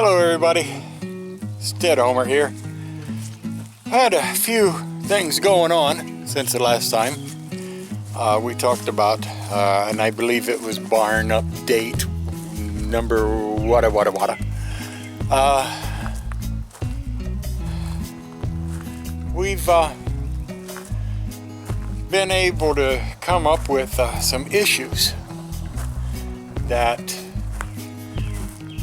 Hello everybody, it's Ted Homer here. I had a few things going on since the last time we talked about, and I believe it was barn update number wada. We've been able to come up with some issues that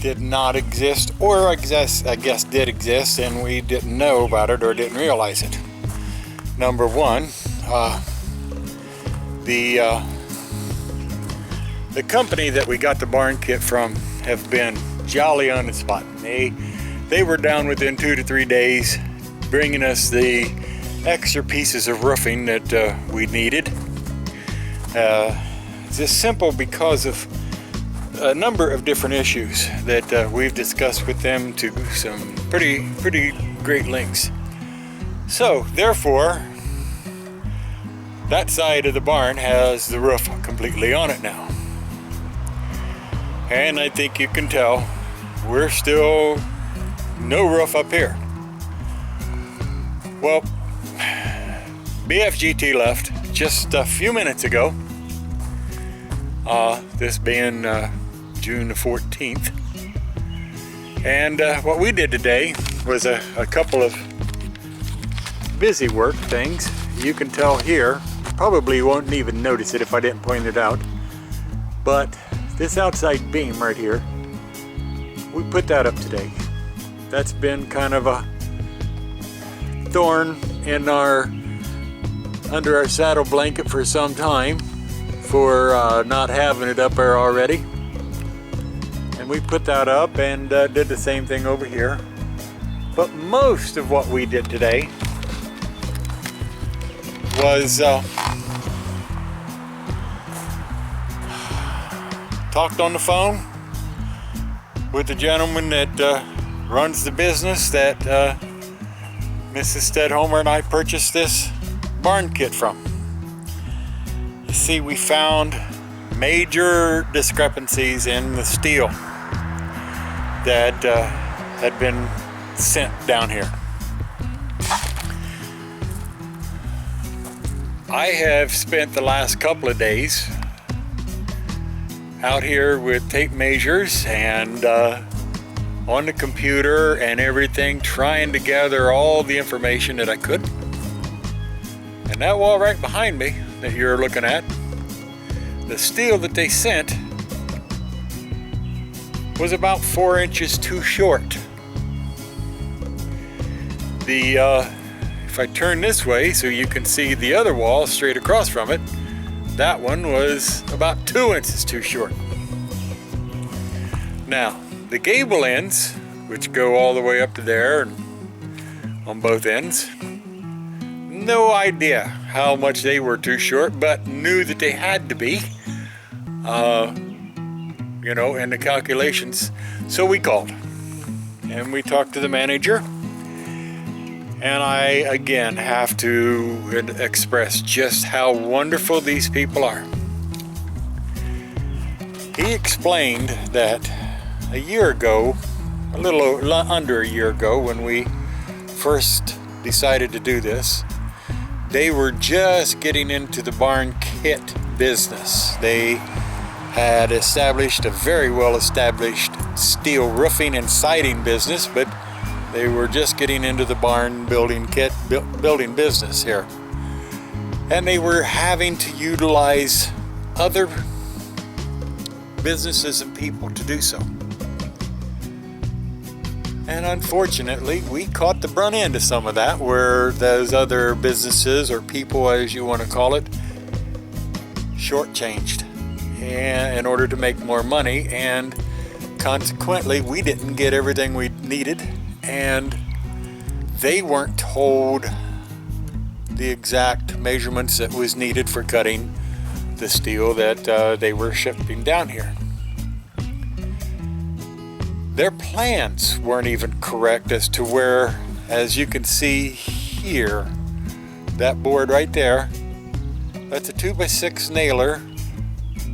did not exist, or I guess did exist and we didn't know about it or didn't realize it. Number one, the company that we got the barn kit from have been jolly on the spot. They were down within 2 to 3 days, bringing us the extra pieces of roofing that we needed. It's just simple because of a number of different issues that we've discussed with them to some pretty great lengths. So therefore, that side of the barn has the roof completely on it now. And I think you can tell we're still no roof up here. Well, BFGT left just a few minutes ago, this being June the 14th. And what we did today was a couple of busy work things. You can tell here, probably won't even notice it if I didn't point it out, but this outside beam right here, we put that up today. That's been kind of a thorn in under our saddle blanket for some time, for not having it up there already. And we put that up and did the same thing over here. But most of what we did today was talked on the phone with the gentleman that runs the business that Mrs. Ted Homer and I purchased this barn kit from. You see, we found major discrepancies in the steel that had been sent down here. I have spent the last couple of days out here with tape measures and on the computer and everything, trying to gather all the information that I could. And that wall right behind me that you're looking at, the steel that they sent was about 4 inches too short. If I turn this way so you can see the other wall straight across from it, that one was about 2 inches too short. Now, the gable ends, which go all the way up to there and on both ends, no idea how much they were too short, but knew that they had to be, in the calculations. So we called and we talked to the manager, and I again have to express just how wonderful these people are. He explained that a year ago, a little under a year ago, when we first decided to do this, they were just getting into the barn kit business. They had established a very well established steel roofing and siding business, but they were just getting into the barn building business here. And they were having to utilize other businesses and people to do so. And unfortunately, we caught the brunt end of some of that, where those other businesses, or people as you want to call it, shortchanged in order to make more money, and consequently we didn't get everything we needed, and they weren't told the exact measurements that was needed for cutting the steel that they were shipping down here. Their plans weren't even correct as to where, as you can see here, that board right there, that's a 2x6 nailer,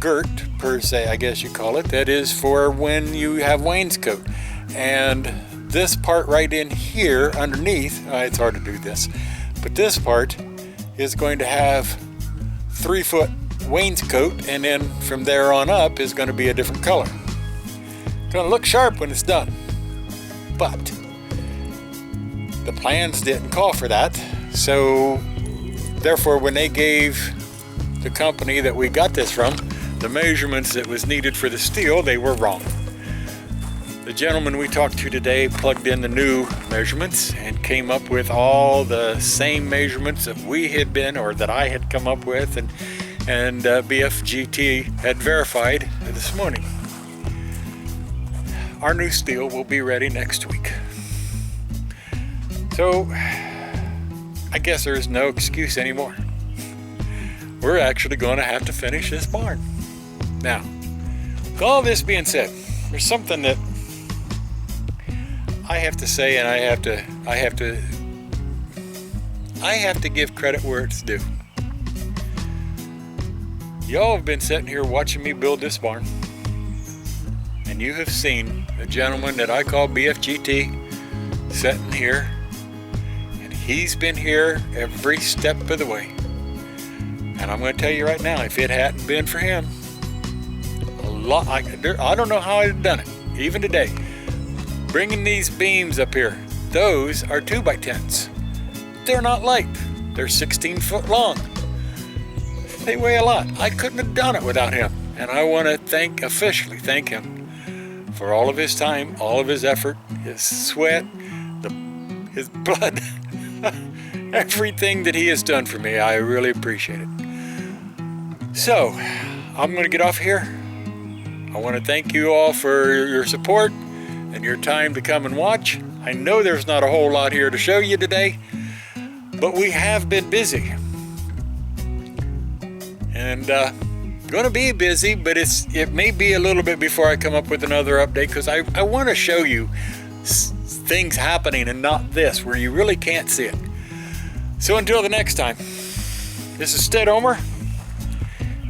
girt per se, I guess you call it. That is for when you have wainscot. and this part right in here underneath, it's hard to do this, but this part is going to have 3-foot wainscot, and then from there on up is going to be a different color. Going to look sharp when it's done, but the plans didn't call for that, so therefore when they gave the company that we got this from the measurements that was needed for the steel, they were wrong. The gentleman we talked to today plugged in the new measurements and came up with all the same measurements that we had been, or that I had come up with, and BFGT had verified this morning. Our new steel will be ready next week. So I guess there's no excuse anymore. We're actually going to have to finish this barn. Now, with all this being said, there's something that I have to say, and I have to give credit where it's due. Y'all have been sitting here watching me build this barn, and you have seen a gentleman that I call BFGT sitting here, and he's been here every step of the way. And I'm going to tell you right now, if it hadn't been for him, I don't know how I'd have done it, even today. Bringing these beams up here, those are 2x10s. They're not light. They're 16 foot long. They weigh a lot. I couldn't have done it without him. And I want to officially thank him for all of his time, all of his effort, his sweat, his blood, everything that he has done for me. I really appreciate it. So, I'm going to get off here. I want to thank you all for your support and your time to come and watch. I know there's not a whole lot here to show you today, but we have been busy. And going to be busy, but it may be a little bit before I come up with another update, because I want to show you things happening and not this, where you really can't see it. So until the next time, this is Stead Omer.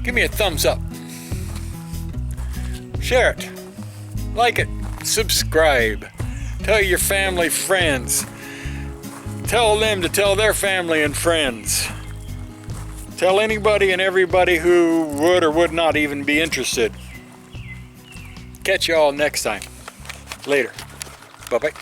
Give me a thumbs up. Share it. Like it. Subscribe. Tell your family, friends. Tell them to tell their family and friends. Tell anybody and everybody who would or would not even be interested. Catch y'all next time. Later. Bye-bye.